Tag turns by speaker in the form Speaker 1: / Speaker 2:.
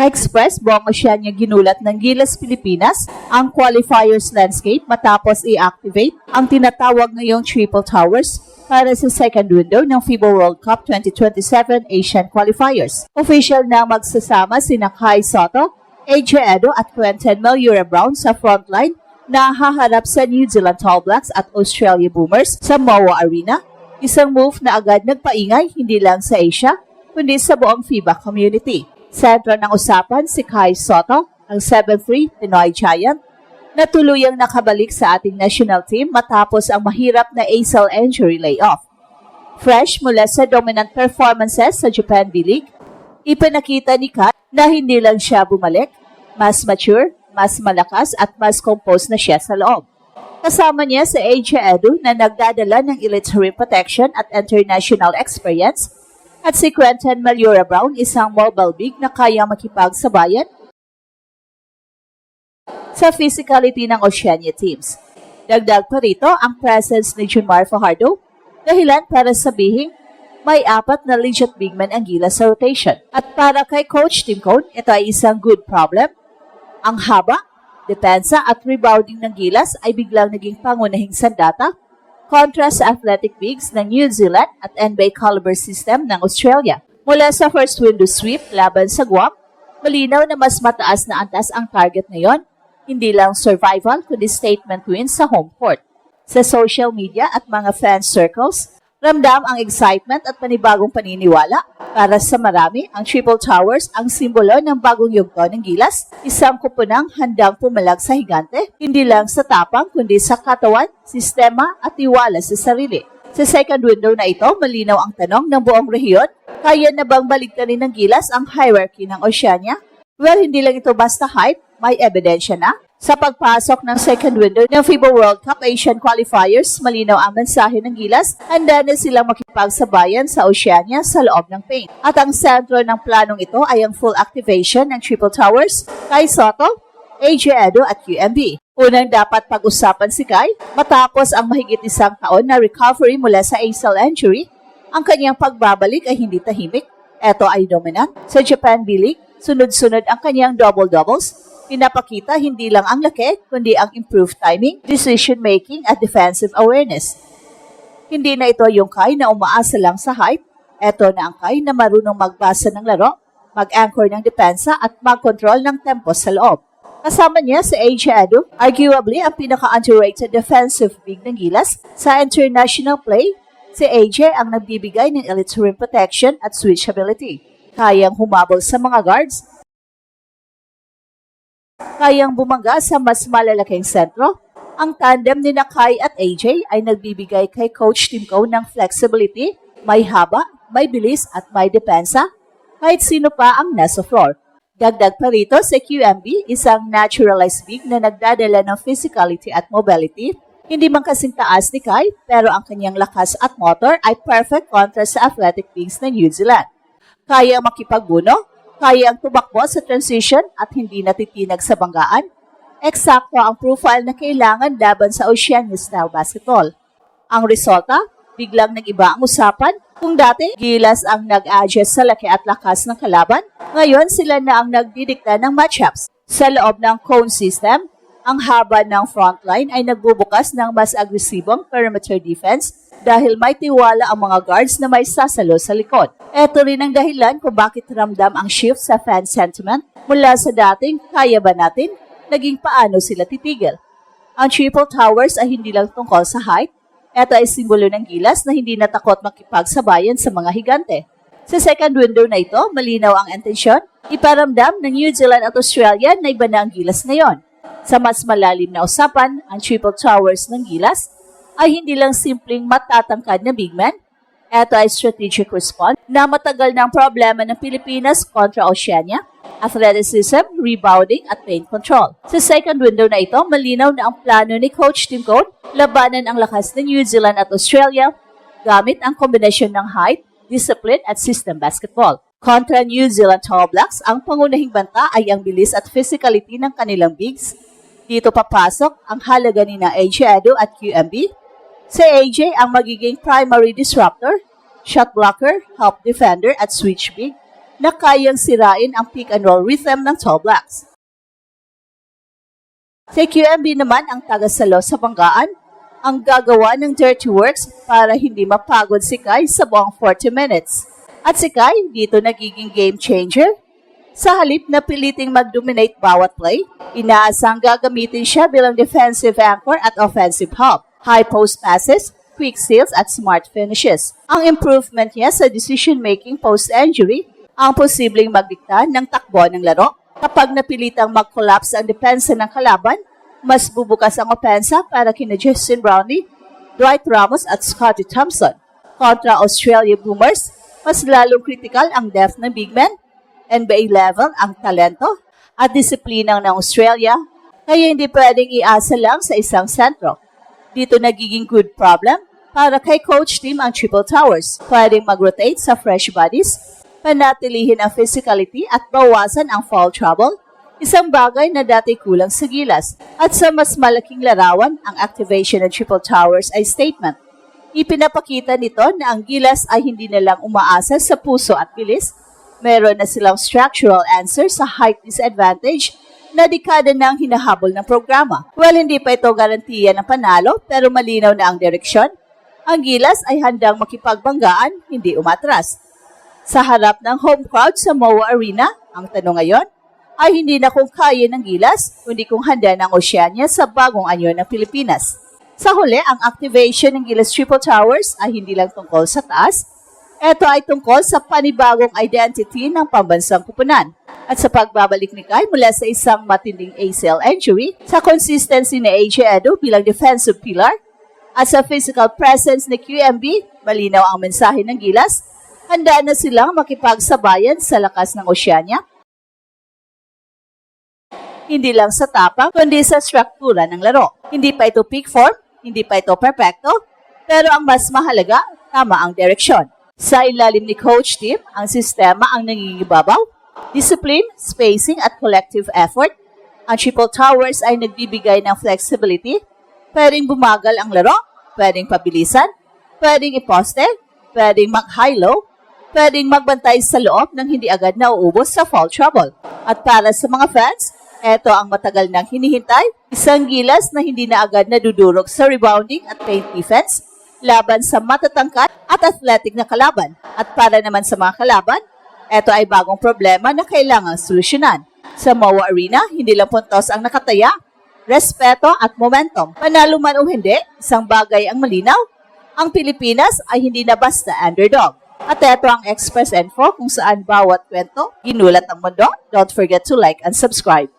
Speaker 1: Ka-express, buong Oceania ginulat ng Gilas Pilipinas ang qualifiers landscape matapos i-activate ang tinatawag ngayong Triple Towers para sa second window ng FIBA World Cup 2027 Asian Qualifiers. Official na magsasama sina Kai Sotto, AJ Edo at Quentin Meliora Brown sa frontline na haharap sa New Zealand All Blacks at Australia Boomers sa MOA Arena. Isang move na agad nagpaingay hindi lang sa Asia, kundi sa buong FIBA community. Sentro ng usapan si Kai Sotto, ang 7'3" Pinoy Giant, na tuluyang nakabalik sa ating national team matapos ang mahirap na ACL injury layoff. Fresh mula sa dominant performances sa Japan B-League, ipinakita ni Kai na hindi lang siya bumalik, mas mature, mas malakas at mas composed na siya sa loob. Kasama niya si AJ Edo na nagdadala ng elite rim protection at international experience at si Quentin Meliora Brown, isang mobile big na kaya makipagsabayan sa physicality ng Oceania teams. Dagdag pa rito ang presence ni Junmar Fajardo, dahilan para sabihin may 4 na legit big men ang Gilas sa rotation. At para kay Coach Tim Cone, ito ay isang good problem. Ang haba, depensa at rebounding ng Gilas ay biglang naging pangunahing sandata kontra sa athletic bigs ng New Zealand at NBA caliber system ng Australia. Mula sa first window sweep laban sa Guam, malinaw na mas mataas na antas ang target ngayon, hindi lang survival kundi statement win sa home court. Sa social media at mga fan circles, ramdam ang excitement at panibagong paniniwala. Para sa marami, ang Triple Towers ang simbolo ng bagong yugto ng Gilas, isang kupunang handang pumalag sa higante, hindi lang sa tapang kundi sa katawan, sistema at tiwala sa sarili. Sa second window na ito, malinaw ang tanong ng buong rehiyon, kaya na bang baligtarin ng Gilas ang hierarchy ng Oceania? Well, hindi lang ito basta hype, may ebidensya na. Sa pagpasok ng second window ng FIBA World Cup Asian Qualifiers, malinaw ang mensahe ng Gilas, handa na silang makipagsabayan sa Oceania sa loob ng paint. At ang sentro ng planong ito ay ang full activation ng Triple Towers, Kai Sotto, AJ Edo at QMB. Unang dapat pag-usapan si Kai, matapos ang mahigit 1 taon na recovery mula sa ACL injury, ang kanyang pagbabalik ay hindi tahimik. Ito ay dominant. Sa Japan B-League, sunod-sunod ang kanyang double-doubles. Pinapakita hindi lang ang laki, kundi ang improved timing, decision-making at defensive awareness. Hindi na ito yung Kai na umaasa lang sa hype. Ito na ang Kai na marunong magbasa ng laro, mag-anchor ng depensa at mag-control ng tempo sa loob. Kasama niya si AJ Edo, arguably ang pinaka-underrated defensive big ng Gilas. Sa international play, si AJ ang nagbibigay ng elite rim protection at switchability. Kayang humabol sa mga guards, kayang bumangga sa mas malalaking sentro. Ang tandem ni Kai at AJ ay nagbibigay kay Coach Tim Cone ng flexibility, may haba, may bilis at may depensa, kahit sino pa ang nasa floor. Dagdag pa rito si QMB, isang naturalized big na nagdadala ng physicality at mobility. Hindi man kasing taas ni Kai, pero ang kanyang lakas at motor ay perfect kontra sa athletic bigs ng New Zealand. Kaya makipagbuno, kaya ang tumakbo sa transition at hindi natitinag sa banggaan. Eksakto ang profile na kailangan laban sa Oceania-style basketball. Ang resulta, biglang nag-iba ang usapan. Kung dati, Gilas ang nag-adjust sa laki at lakas ng kalaban, ngayon sila na ang nagdidikta ng matchups. Sa loob ng cone system, ang haba ng frontline ay nagbubukas ng mas agresibong perimeter defense dahil may tiwala ang mga guards na may sasalo sa likod. Ito rin ang dahilan kung bakit ramdam ang shift sa fan sentiment mula sa dating kaya ba natin, naging paano sila titigil. Ang Triple Towers ay hindi lang tungkol sa height. Ito ay simbolo ng Gilas na hindi natakot makipagsabayan sa mga higante. Sa second window na ito, malinaw ang intensyon, iparamdam ng New Zealand at Australia na iba na ang Gilas ngayon. Sa mas malalim na usapan, ang Triple Towers ng Gilas ay hindi lang simpleng matatangkad na big man. Ito ay strategic response na matagal ng problema ng Pilipinas kontra Oceania, athleticism, rebounding at paint control. Sa second window na ito, malinaw na ang plano ni Coach Tim Cone, labanan ang lakas ng New Zealand at Australia gamit ang kombinasyon ng height, discipline at system basketball. Kontra New Zealand All Blacks, ang pangunahing banta ay ang bilis at physicality ng kanilang bigs. Dito papasok ang halaga ni na AJ Edo at QMB. Si AJ ang magiging primary disruptor, shot blocker, help defender at switch big na kayang sirain ang pick-and-roll rhythm ng Tall Blacks. Si QMB naman ang taga-salo sa banggaan, ang gagawa ng dirty works para hindi mapagod si Kai sa buong 40 minutes. At si Kai dito nagiging game changer. Sa halip na piliting mag-dominate bawat play, inaasang gagamitin siya bilang defensive anchor at offensive hub, high post passes, quick steals at smart finishes. Ang improvement niya sa decision-making post-injury ang posibleng magdikta ng takbo ng laro. Kapag napilitang mag-collapse ang depensa ng kalaban, mas bubukas ang opensa para kina Justin Brownlee, Dwight Ramos at Scottie Thompson. Kontra Australia Boomers, mas lalong critical ang depth ng big men, NBA level ang talento at disiplina ng Australia, kaya hindi pwedeng iasa lang sa isang sentro. Dito nagiging good problem para kay Coach Tim ang Triple Towers. Pwedeng mag-rotate sa fresh bodies, panatilihin ang physicality at bawasan ang foul trouble, isang bagay na dati kulang sa Gilas. At sa mas malaking larawan, ang activation ng Triple Towers ay statement. Ipinapakita nito na ang Gilas ay hindi na lang umaasa sa puso at bilis, meron na silang structural answer sa height disadvantage na dekada nang hinahabol ng programa. Well, hindi pa ito garantiya ng panalo pero malinaw na ang direksyon. Ang Gilas ay handang makipagbanggaan, hindi umatras. Sa harap ng home crowd sa MOA Arena, ang tanong ngayon ay hindi na kung kaya ng Gilas, kundi kung handa ng Oceania sa bagong anyo ng Pilipinas. Sa huli, ang activation ng Gilas Triple Towers ay hindi lang tungkol sa taas, ito ay tungkol sa panibagong identity ng pambansang kupunan. At sa pagbabalik ni Kai mula sa isang matinding ACL injury, sa consistency ni AJ Edo bilang defensive pillar, at sa physical presence ni QMB, malinaw ang mensahe ng Gilas, handa na silang makipagsabayan sa lakas ng Oceania. Hindi lang sa tapang, kundi sa struktura ng laro. Hindi pa ito peak form, hindi pa ito perfecto, pero ang mas mahalaga, tama ang direksyon. Sa ilalim ni Coach Tim, ang sistema ang nangingibabaw, discipline, spacing at collective effort. Ang Triple Towers ay nagbibigay ng flexibility, pwedeng bumagal ang laro, pwedeng pabilisan, pwedeng iposte, pwedeng mag-high-low, pwedeng magbantay sa loob nang hindi agad nauubos sa foul trouble. At para sa mga fans, eto ang matagal nang hinihintay, isang Gilas na hindi na agad nadudurog sa rebounding at paint defense, laban sa matatangkad at athletic na kalaban. At para naman sa mga kalaban, eto ay bagong problema na kailangang solusyonan. Sa MOA Arena, hindi lang puntos ang nakataya, respeto at momentum. Panalo man o hindi, isang bagay ang malinaw, ang Pilipinas ay hindi na basta underdog. At eto ang Express Info kung saan bawat kwento, ginulat ang mundo. Don't forget to like and subscribe.